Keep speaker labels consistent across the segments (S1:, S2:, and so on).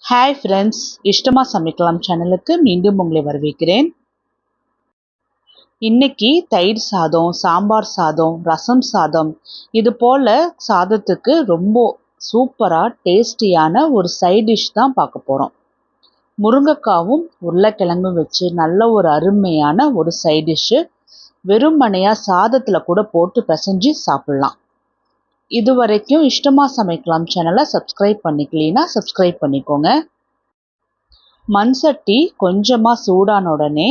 S1: Hi friends, இஷ்டமாக சமைக்கலாம் சேனலுக்கு மீண்டும் உங்களை வரவேற்கிறேன். இன்னைக்கு தயிர் சாதம், சாம்பார் சாதம், ரசம் சாதம் இது போல் சாதத்துக்கு ரொம்ப சூப்பராக டேஸ்டியான ஒரு சைட் டிஷ் தான் பார்க்க போகிறோம். முருங்கைக்காவும் உருளைக்கிழங்கும் வச்சு நல்ல ஒரு அருமையான ஒரு சைட் டிஷ்ஷு. வெறுமனையாக சாதத்தில் கூட போட்டு பிசைஞ்சு சாப்பிட்லாம். இது வரைக்கும் இஷ்டமாக சமைக்கலாம் சேனலை சப்ஸ்கிரைப் பண்ணிக்கலனா சப்ஸ்கிரைப் பண்ணிக்கோங்க. மண் சட்டி கொஞ்சமாக சூடான உடனே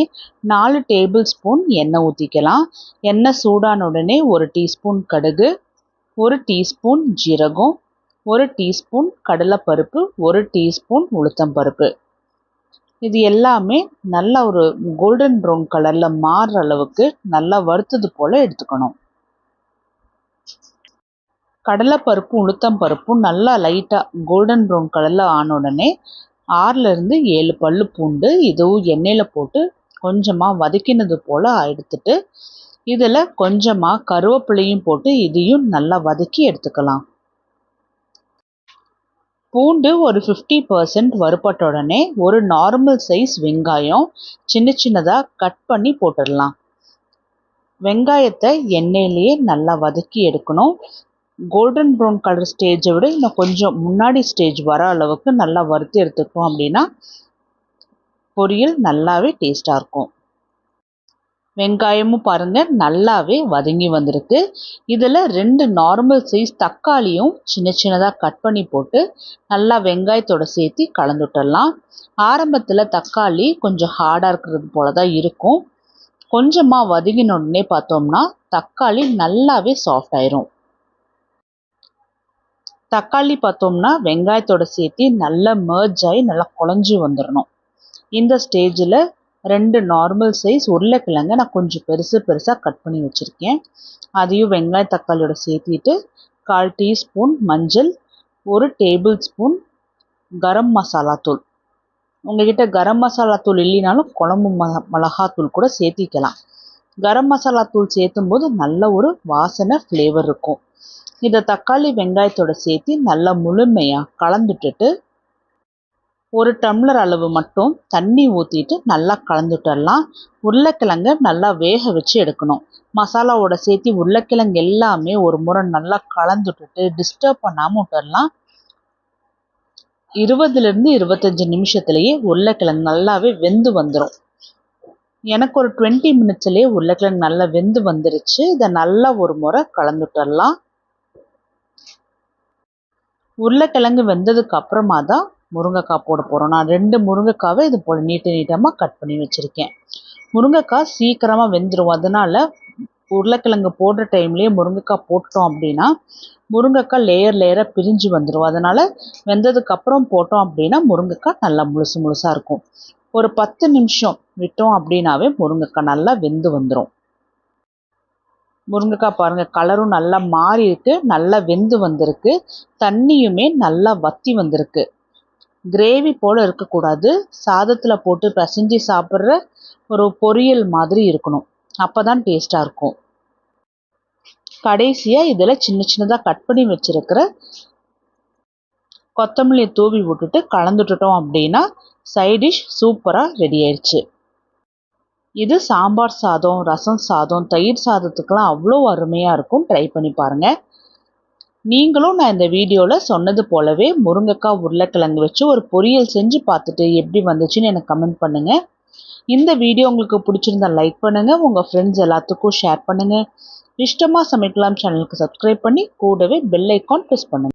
S1: 4 டேபிள் ஸ்பூன் எண்ணெய் ஊற்றிக்கலாம். எண்ணெய் சூடான உடனே 1 டீஸ்பூன் கடுகு, 1 டீஸ்பூன் ஜீரகம், 1 டீஸ்பூன் கடலைப்பருப்பு, 1 டீஸ்பூன் உளுத்தம்பருப்பு. இது எல்லாமே நல்லா ஒரு கோல்டன் ப்ரௌன் கலரில் மாறுற அளவுக்கு நல்லா வறுத்தது போல் எடுத்துக்கணும். கடலைப்பருப்பும் உளுத்தம்பருப்பும் நல்லா லைட்டாக கோல்டன் ப்ரௌன் கலரில் ஆன உடனே 6லேருந்து 7 பல்லு பூண்டு இதுவும் எண்ணெயில் போட்டு கொஞ்சமாக வதக்கினது போல் எடுத்துட்டு இதில் கொஞ்சமாக கருவேப்பிலையும் போட்டு இதையும் நல்லா வதக்கி எடுத்துக்கலாம். பூண்டு ஒரு 50% வறுபட்ட உடனே ஒரு நார்மல் சைஸ் வெங்காயம் சின்ன சின்னதாக கட் பண்ணி போட்டுடலாம். வெங்காயத்தை எண்ணெயிலேயே நல்லா வதக்கி எடுக்கணும். கோல்டன் ப்ரௌன் கலர் ஸ்டேஜை விட இன்னும் கொஞ்சம் முன்னாடி ஸ்டேஜ் வர அளவுக்கு நல்லா வறுத்து எடுத்துக்கிட்டோம் அப்படின்னா பொரியல் நல்லாவே டேஸ்ட்டாக இருக்கும். வெங்காயமும் பாருங்கள் நல்லாவே வதங்கி வந்திருக்கு. இதில் 2 நார்மல் சைஸ் தக்காளியும் சின்ன சின்னதாக கட் பண்ணி போட்டு நல்லா வெங்காயத்தோட சேர்த்து கலந்துட்டலாம். ஆரம்பத்தில் தக்காளி கொஞ்சம் ஹார்டாக இருக்கிறது போல தான் இருக்கும். கொஞ்சமாக வதங்கின உடனே பார்த்தோம்னா தக்காளி நல்லாவே சாஃப்ட் ஆயிரும். தக்காளி பார்த்தோம்னா வெங்காயத்தோட சேர்த்து நல்லா மர்ஜ் ஆகி நல்லா குழஞ்சி வந்துடணும். இந்த ஸ்டேஜில் 2 நார்மல் சைஸ் உருளைக்கிழங்கு நான் கொஞ்சம் பெருசாக கட் பண்ணி வச்சுருக்கேன். அதையும் வெங்காய தக்காளியோட சேர்த்திட்டு 1/4 டீஸ்பூன் மஞ்சள், 1 டேபிள் ஸ்பூன் கரம் மசாலா தூள். உங்கள்கிட்ட கரம் மசாலா தூள் இல்லைனாலும் குழம்பு மிளகாத்தூள் கூட சேர்த்திக்கலாம். கரம் மசாலா தூள் சேர்த்தும் போது நல்ல ஒரு வாசனை ஃப்ளேவர் இருக்கும். இதை தக்காளி வெங்காயத்தோட சேர்த்து நல்லா முழுமையாக கலந்துட்டுட்டு 1 டம்ளர் அளவு மட்டும் தண்ணி ஊற்றிட்டு நல்லா கலந்துட்டலாம். உருளைக்கிழங்கை நல்லா வேக வச்சு எடுக்கணும். மசாலாவோட சேர்த்து உருளைக்கிழங்கு எல்லாமே ஒரு முறை நல்லா கலந்துட்டுட்டு டிஸ்டர்ப் பண்ணாமல் விட்டுடலாம். 20லேருந்து 25 நிமிஷத்துலேயே உருளைக்கிழங்கு நல்லாவே வெந்து வந்துடும். எனக்கு ஒரு 20 மினிட்ஸ்லேயே உருளைக்கிழங்கு நல்லா வெந்து வந்துருச்சு. இதை நல்லா ஒரு முறை கலந்துட்டலாம். உருளைக்கிழங்கு வெந்ததுக்கு அப்புறமா தான் முருங்கைக்காய் போட போகிறோம். நான் 2 முருங்கைக்காவை இது போல் நீட்டமாக கட் பண்ணி வச்சுருக்கேன். முருங்கைக்காய் சீக்கிரமாக வெந்துடும். அதனால் உருளைக்கிழங்கு போடுற டைம்லேயே முருங்கைக்காய் போட்டோம் அப்படின்னா முருங்கைக்காய் லேயராக பிரிஞ்சு வந்துடும். அதனால் வெந்ததுக்கப்புறம் போட்டோம் அப்படின்னா முருங்கைக்காய் நல்லா முழுசாக இருக்கும். ஒரு 10 நிமிஷம் விட்டோம் அப்படின்னாவே முருங்கைக்காய் நல்லா வெந்து வந்துடும். முருங்கைக்காய் பாருங்கள் கலரும் நல்லா மாறி இருக்கு, நல்லா வெந்து வந்திருக்கு. தண்ணியுமே நல்லா வற்றி வந்திருக்கு. கிரேவி போல் இருக்கக்கூடாது. சாதத்தில் போட்டு பிசைஞ்சு சாப்பிட்ற ஒரு பொரியல் மாதிரி இருக்கணும். அப்போ தான் டேஸ்ட்டாக இருக்கும். கடைசியாக இதில் சின்ன சின்னதாக கட் பண்ணி வச்சுருக்கிற கொத்தமல்லியை தூவி விட்டுட்டு கலந்துட்டுட்டோம் அப்படின்னா சைட் டிஷ் சூப்பராக ரெடி ஆயிடுச்சு. இது சாம்பார் சாதம், ரசம் சாதம், தயிர் சாதத்துக்கெலாம் அவ்வளோ அருமையாக இருக்கும். ட்ரை பண்ணி பாருங்கள். நீங்களும் நான் இந்த வீடியோவில் சொன்னது போலவே முருங்கைக்காய் உருளைக்கிழங்கு வச்சு ஒரு பொரியல் செஞ்சு பார்த்துட்டு எப்படி வந்துச்சுன்னு எனக்கு கமெண்ட் பண்ணுங்கள். இந்த வீடியோ உங்களுக்கு பிடிச்சிருந்தா லைக் பண்ணுங்கள். உங்கள் ஃப்ரெண்ட்ஸ் எல்லாத்துக்கும் ஷேர் பண்ணுங்கள். இஷ்டமாக சமைக்கலாம் சேனலுக்கு சப்ஸ்கிரைப் பண்ணி கூடவே பெல் ஐக்கான் ப்ரெஸ் பண்ணுங்கள்.